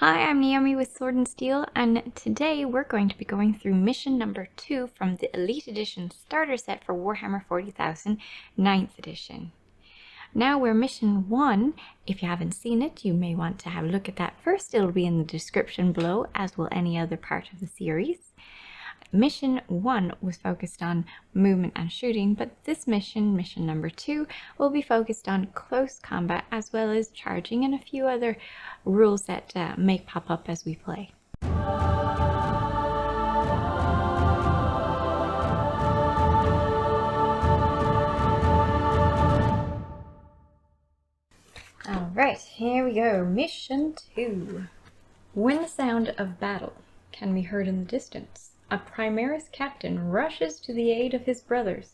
Hi, I'm Naomi with Sword and Steel, and today we're going to be going through mission number 2 from the Elite Edition starter set for Warhammer 40,000 9th edition. Now we're mission 1. If you haven't seen it, you may want to have a look at that first. It'll be in the description below, as will any other part of the series. Mission 1 was focused on movement and shooting, but this mission, mission number 2, will be focused on close combat as well as charging and a few other rules that may pop up as we play. Alright, here we go. Mission 2. When the sound of battle can be heard in the distance, a Primaris captain rushes to the aid of his brothers.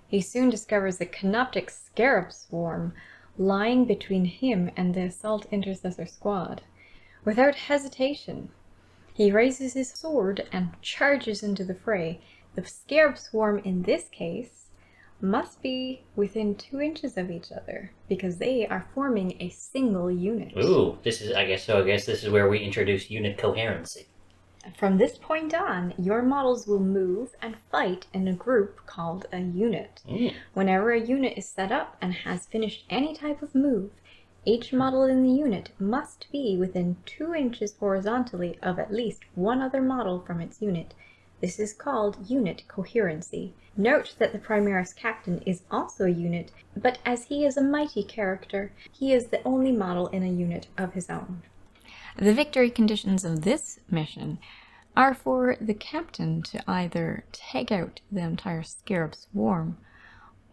He soon discovers a canoptic scarab swarm lying between him and the assault intercessor squad. Without hesitation, he raises his sword and charges into the fray. The scarab swarm in this case must be within 2 inches of each other because they are forming a single unit. Ooh, I guess this is where we introduce unit coherency. From this point on, your models will move and fight in a group called a unit. Whenever a unit is set up and has finished any type of move, each model in the unit must be within 2 inches horizontally of at least one other model from its unit. This is called unit coherency. Note that the Primaris captain is also a unit, but as he is a mighty character, he is the only model in a unit of his own. The victory conditions of this mission are for the captain to either take out the entire scarab swarm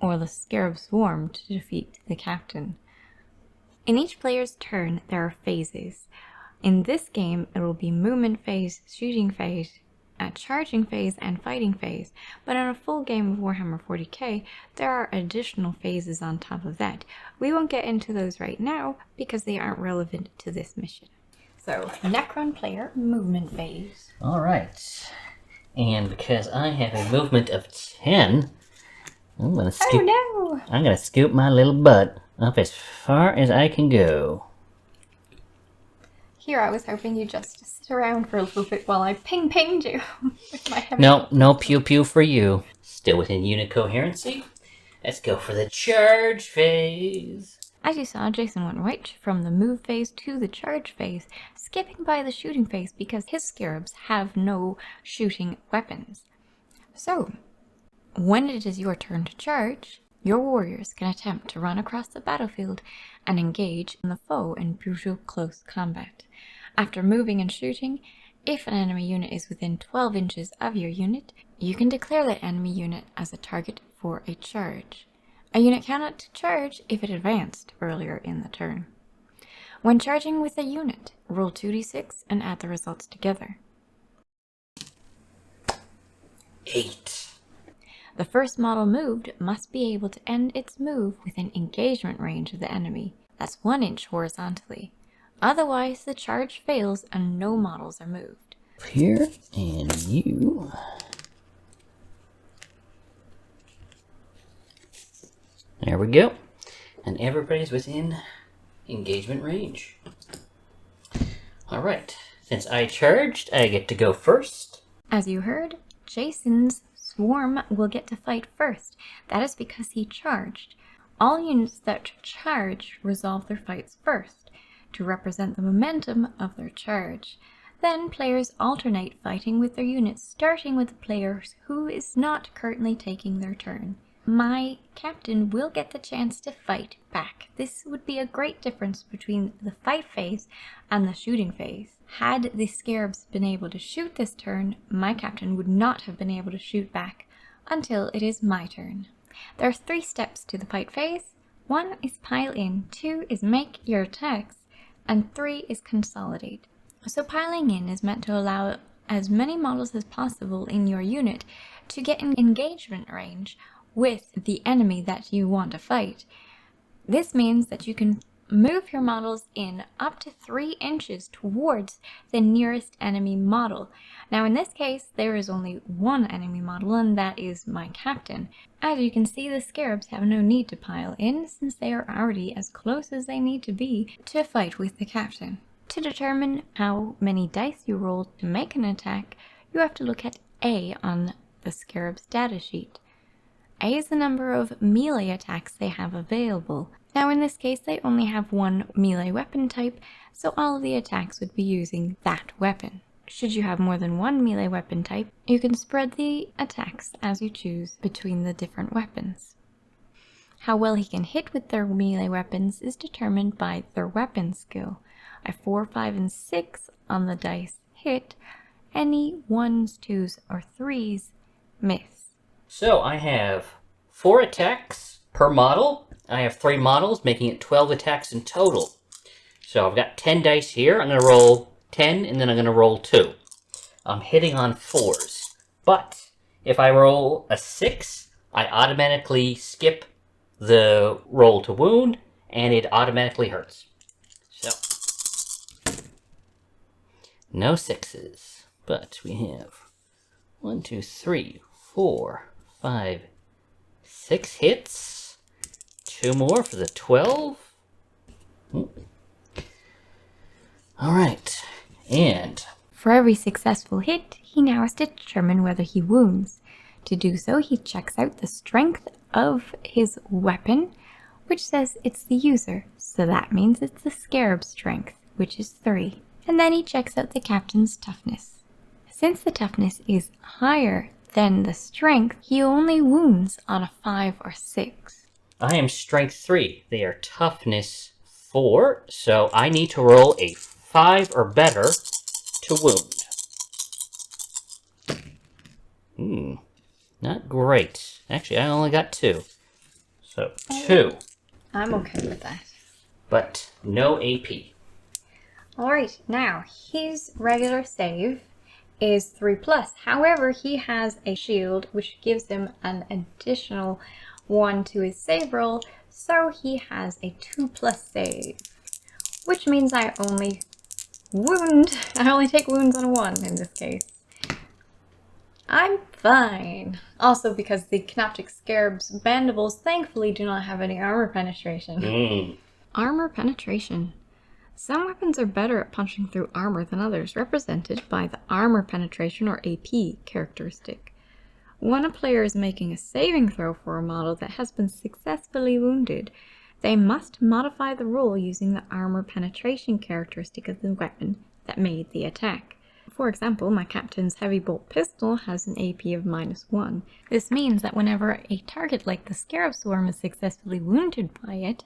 or the scarab swarm to defeat the captain. In each player's turn, there are phases. In this game, it will be movement phase, shooting phase, charging phase, and fighting phase. But in a full game of Warhammer 40K, there are additional phases on top of that. We won't get into those right now because they aren't relevant to this mission. So, Necron player, movement phase. Alright. And because I have a movement of 10, I'm gonna scoop my little butt up as far as I can go. Here I was hoping you'd just sit around for a little bit while I pinged you with my heavy. No pew pew for you. Still within unit coherency. Let's go for the charge phase. As you saw, Jason went right from the move phase to the charge phase, skipping by the shooting phase because his scarabs have no shooting weapons. So, when it is your turn to charge, your warriors can attempt to run across the battlefield and engage the foe in brutal close combat. After moving and shooting, if an enemy unit is within 12 inches of your unit, you can declare that enemy unit as a target for a charge. A unit cannot charge if it advanced earlier in the turn. When charging with a unit, roll 2d6 and add the results together. 8. The first model moved must be able to end its move within engagement range of the enemy. That's 1 inch horizontally. Otherwise, the charge fails and no models are moved. Here, and you. There we go. And everybody's within engagement range. Alright, since I charged, I get to go first. As you heard, Jason's swarm will get to fight first. That is because he charged. All units that charge resolve their fights first, to represent the momentum of their charge. Then players alternate fighting with their units, starting with the player who is not currently taking their turn. My captain will get the chance to fight back. This would be a great difference between the fight phase and the shooting phase. Had the scarabs been able to shoot this turn, my captain would not have been able to shoot back until it is my turn. There are 3 steps to the fight phase. 1 is pile in, 2 is make your attacks, and 3 is consolidate. So piling in is meant to allow as many models as possible in your unit to get in engagement range with the enemy that you want to fight. This means that you can move your models in up to 3 inches towards the nearest enemy model. Now in this case, there is only one enemy model, and that is my captain. As you can see, the scarabs have no need to pile in since they are already as close as they need to be to fight with the captain. To determine how many dice you rolled to make an attack, you have to look at A on the Scarab's data sheet. A is the number of melee attacks they have available. Now in this case they only have one melee weapon type, so all of the attacks would be using that weapon. Should you have more than one melee weapon type, you can spread the attacks as you choose between the different weapons. How well he can hit with their melee weapons is determined by their weapon skill. A 4, 5, and 6 on the dice hit. Any 1s, 2s, or 3s miss. So I have 4 attacks per model. I have 3 models, making it 12 attacks in total. So I've got 10 dice here. I'm going to roll 10, and then I'm going to roll 2. I'm hitting on 4s. But if I roll a 6, I automatically skip the roll to wound, and it automatically hurts. So, no 6s. But we have 1, 2, 3, 4, 5, 6 hits. 2 more for the 12. Alright, and for every successful hit, he now has to determine whether he wounds. To do so, he checks out the strength of his weapon, which says it's the user, so that means it's the Scarab's strength, which is 3. And then he checks out the captain's toughness. Since the toughness is higher than the strength, he only wounds on a 5 or 6. I am strength 3. They are toughness 4, so I need to roll a 5 or better to wound. Not great. Actually, I only got 2. So, 2. I'm okay with that. But no AP. Alright, now his regular save is 3+. However, he has a shield which gives him an additional 1 to his save roll, so he has a 2+ save. Which means I only take wounds on a 1 in this case. I'm fine. Also because the Canoptic Scarab's mandibles thankfully do not have any armor penetration. Armor penetration. Some weapons are better at punching through armor than others, represented by the armor penetration or AP characteristic. When a player is making a saving throw for a model that has been successfully wounded, they must modify the roll using the armor penetration characteristic of the weapon that made the attack. For example, my captain's heavy bolt pistol has an AP of -1. This means that whenever a target like the Scarab Swarm is successfully wounded by it,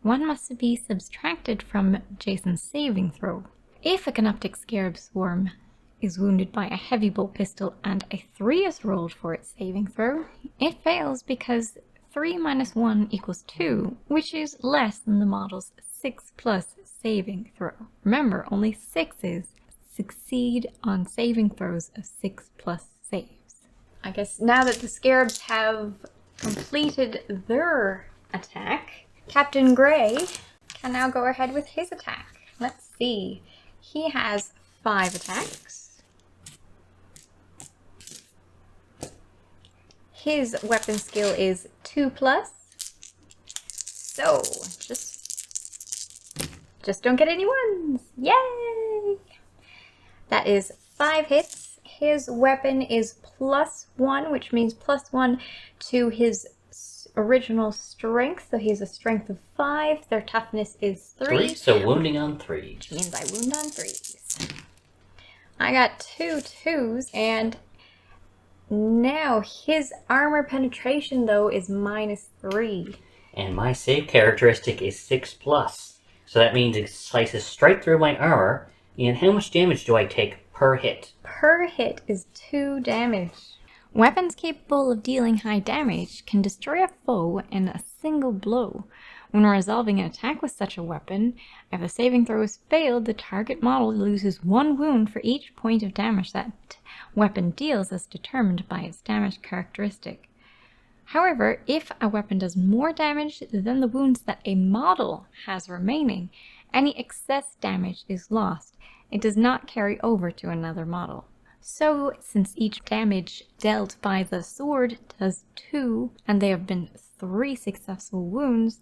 1 must be subtracted from Jason's saving throw. If a Canoptic Scarab Swarm is wounded by a heavy bolt pistol and a 3 is rolled for its saving throw, it fails because 3 minus 1 equals 2, which is less than the model's 6+ saving throw. Remember, only 6s succeed on saving throws of 6+ saves. I guess now that the Scarabs have completed their attack, Captain Gray can now go ahead with his attack. Let's see. He has 5 attacks. His weapon skill is 2+. So, just don't get any 1s. Yay! That is 5 hits. His weapon is +1, which means +1 to his original strength. So he has a strength of 5. Their toughness is 3. So wounding on 3. Which means I wound on 3s. I got 2 2s, and now his armor penetration, though, is -3. And my save characteristic is 6+. So that means it slices straight through my armor. And how much damage do I take per hit? Per hit is 2 damage. Weapons capable of dealing high damage can destroy a foe in a single blow. When resolving an attack with such a weapon, if a saving throw is failed, the target model loses 1 wound for each point of damage that weapon deals as determined by its damage characteristic. However, if a weapon does more damage than the wounds that a model has remaining, any excess damage is lost. It does not carry over to another model. So, since each damage dealt by the sword does 2, and there have been 3 successful wounds,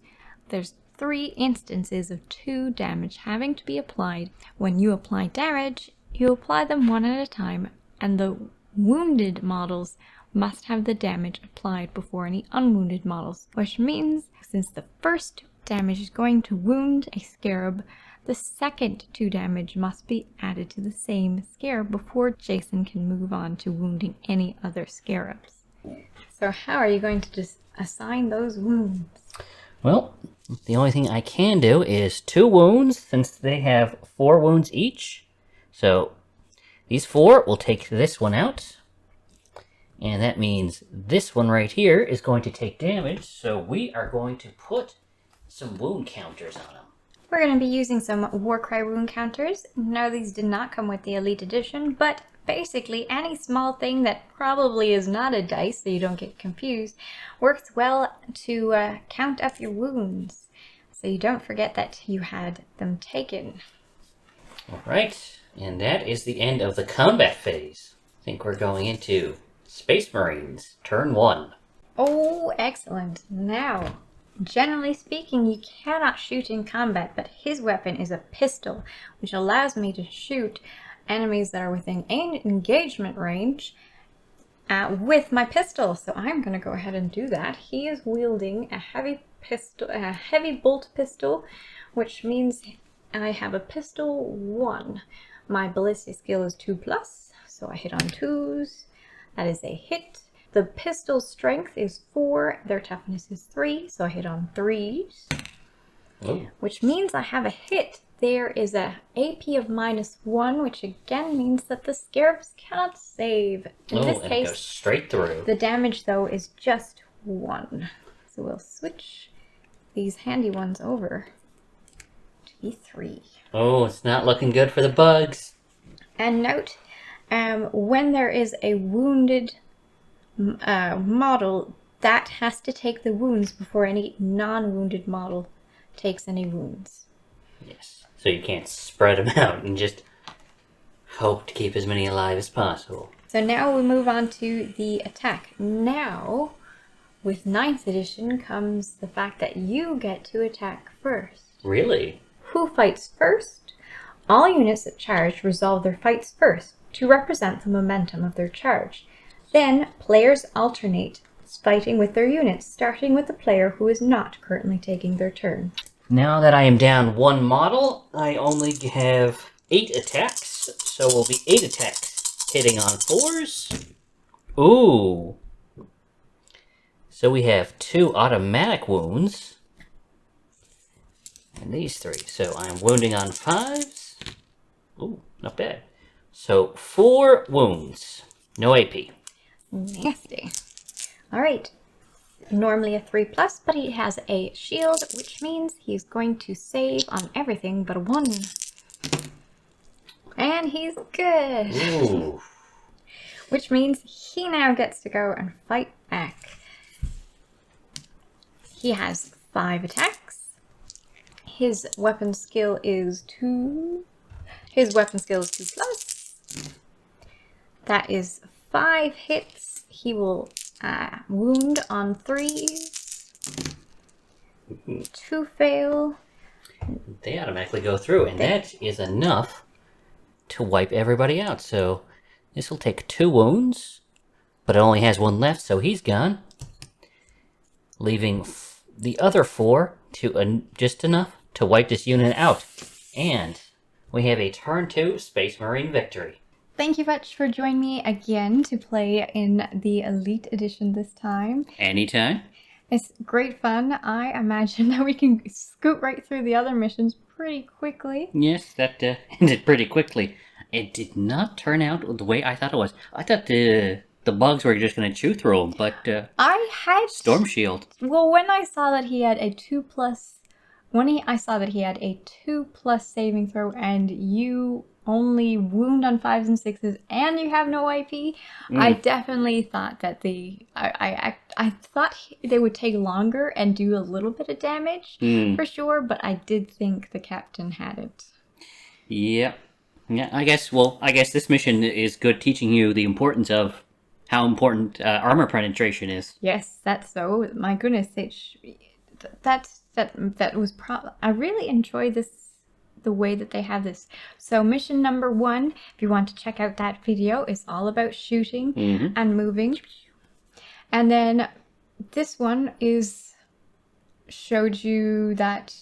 there's 3 instances of 2 damage having to be applied. When you apply damage, you apply them one at a time, and the wounded models must have the damage applied before any unwounded models, which means since the first damage is going to wound a scarab, the second 2 damage must be added to the same scarab before Jason can move on to wounding any other scarabs. So how are you going to just assign those wounds? Well, the only thing I can do is 2 wounds, since they have 4 wounds each. So these 4 will take this one out. And that means this one right here is going to take damage, so we are going to put some wound counters on them. We're going to be using some Warcry wound counters. No, these did not come with the Elite Edition, but basically any small thing that probably is not a dice, so you don't get confused, works well to count up your wounds, so you don't forget that you had them taken. Alright, and that is the end of the combat phase. I think we're going into Space Marines, turn 1. Oh, excellent. Now, generally speaking, you cannot shoot in combat, but his weapon is a pistol, which allows me to shoot enemies that are within engagement range with my pistol. So I'm going to go ahead and do that. He is wielding a heavy bolt pistol, which means I have a pistol 1. My ballistic skill is 2+, so I hit on 2s. That is a hit. The pistol's strength is 4, their toughness is 3, so I hit on 3s. Oh. Which means I have a hit. There is a AP of -1, which again means that the scarabs cannot save. In this and case, it goes straight through. the damage though is just 1. So we'll switch these handy ones over to be 3. Oh, it's not looking good for the bugs. And note, when there is a wounded model, that has to take the wounds before any non-wounded model takes any wounds. Yes, so you can't spread them out and just hope to keep as many alive as possible. So now we move on to the attack. Now, with 9th edition comes the fact that you get to attack first. Really? Who fights first? All units that charge resolve their fights first to represent the momentum of their charge. Then, players alternate fighting with their units, starting with the player who is not currently taking their turn. Now that I am down 1 model, I only have 8 attacks, so we'll be 8 attacks hitting on 4s. Ooh. So we have 2 automatic wounds. And these 3. So I'm wounding on 5s. Ooh, not bad. So 4 wounds. No AP. Nasty. Alright. Normally a 3+, but he has a shield, which means he's going to save on everything but a 1. And he's good. Ooh. Which means he now gets to go and fight back. He has 5 attacks. His weapon skill is 2. His weapon skill is 2+. That is 5 hits. He will wound on 3s. 2 fail. They automatically go through, and that is enough to wipe everybody out. So this will take 2 wounds, but it only has 1 left, so he's gone. Leaving the other 4 to just enough to wipe this unit out. And we have a turn 2 Space Marine victory. Thank you much for joining me again to play in the Elite Edition this time. Anytime. It's great fun. I imagine that we can scoot right through the other missions pretty quickly. Yes, that ended pretty quickly. It did not turn out the way I thought it was. I thought the bugs were just going to chew through them, but I had Storm Shield. Well, when I saw that he had a 2+, I saw that he had a 2+ saving throw, and you only wound on 5s and 6s, and you have no IP. I definitely thought that I thought they would take longer and do a little bit of damage for sure, but I did think the captain had it. Yeah. Yeah, I guess this mission is good, teaching you the importance of how important armor penetration is. Yes, that's so. My goodness, that's that was I really enjoy this, the way that they have this. So mission number 1, if you want to check out that video, is all about shooting and moving. And then this one showed you that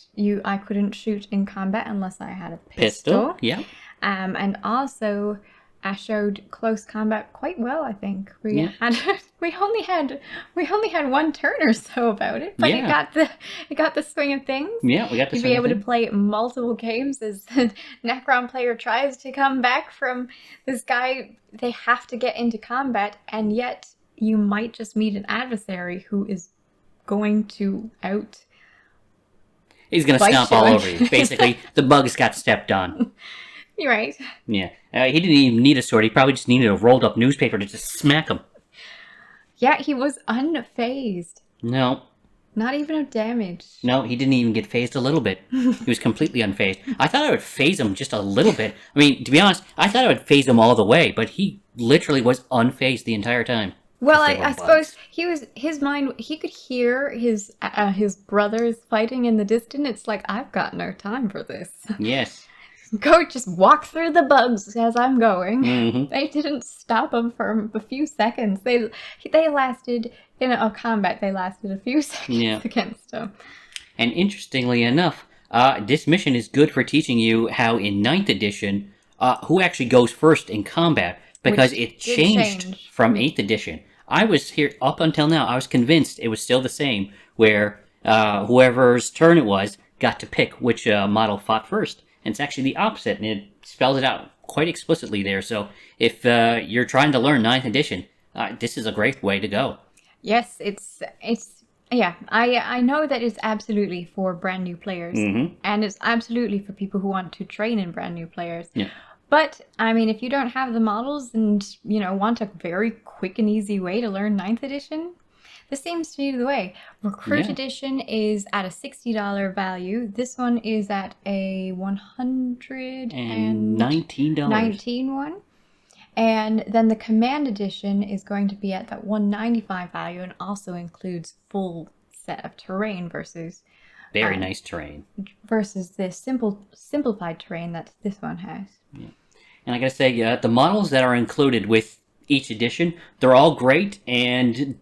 I couldn't shoot in combat unless I had a pistol. Yeah. And also I showed close combat quite well, I think. We only had one turn or so about it, but it got the swing of things. Yeah, we got the You'd swing be of able to things. play multiple games as the Necron player tries to come back from this guy. They have to get into combat, and yet you might just meet an adversary who is going to He's going to stomp all over you. Basically, the bugs got stepped on. You're right. Yeah. He didn't even need a sword. He probably just needed a rolled up newspaper to just smack him. Yeah, he was unfazed. No. Not even a damage. No, he didn't even get phased a little bit. He was completely unfazed. I thought I would phase him just a little bit. I mean, to be honest, I thought I would phase him all the way, but he literally was unfazed the entire time. Well, I suppose his mind, he could hear his brothers fighting in the distance. It's like, I've got no time for this. Yes. Go just walk through the bugs as I'm going. Mm-hmm. They didn't stop him for a few seconds. They lasted, in a combat, they lasted a few seconds against him. And interestingly enough, this mission is good for teaching you how in 9th edition, who actually goes first in combat, because it changed from 8th edition. I was here, up until now, I was convinced it was still the same, where whoever's turn it was got to pick which model fought first. And it's actually the opposite, and it spells it out quite explicitly there. So if you're trying to learn 9th edition, this is a great way to go. Yes, it's yeah. I know that it's absolutely for brand new players, and it's absolutely for people who want to train in brand new players. Yeah. But I mean, if you don't have the models and want a very quick and easy way to learn 9th edition, this seems to be the way. Recruit Edition is at a $60 value. This one is at a $119 one. And then the Command Edition is going to be at that $195 value, and also includes full set of terrain versus very nice terrain versus the simplified terrain that this one has. Yeah. And I gotta say, the models that are included with each edition, they're all great, and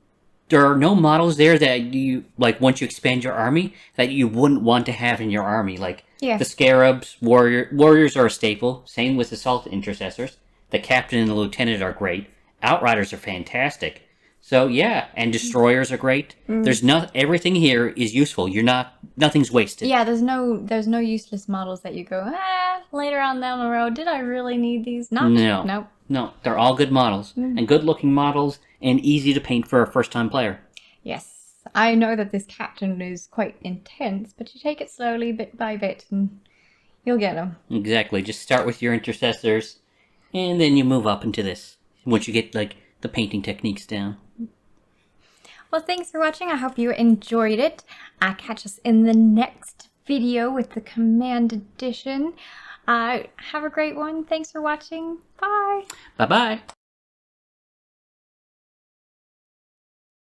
there are no models there that you, like, once you expand your army, that you wouldn't want to have in your army. Like, the Scarabs, Warriors are a staple. Same with Assault Intercessors. The Captain and the Lieutenant are great. Outriders are fantastic. So, yeah, and Destroyers are great. There's everything here is useful. Nothing's wasted. Yeah, there's no useless models that you go, later on down the road, did I really need these? No, they're all good models, and good-looking models, and easy to paint for a first-time player. Yes, I know that this Captain is quite intense, but you take it slowly, bit by bit, and you'll get them. Exactly. Just start with your Intercessors, and then you move up into this, once you get, like, the painting techniques down. Well, thanks for watching. I hope you enjoyed it. Catch us in the next video with the Command Edition. Have a great one. Thanks for watching. Bye. Bye-bye.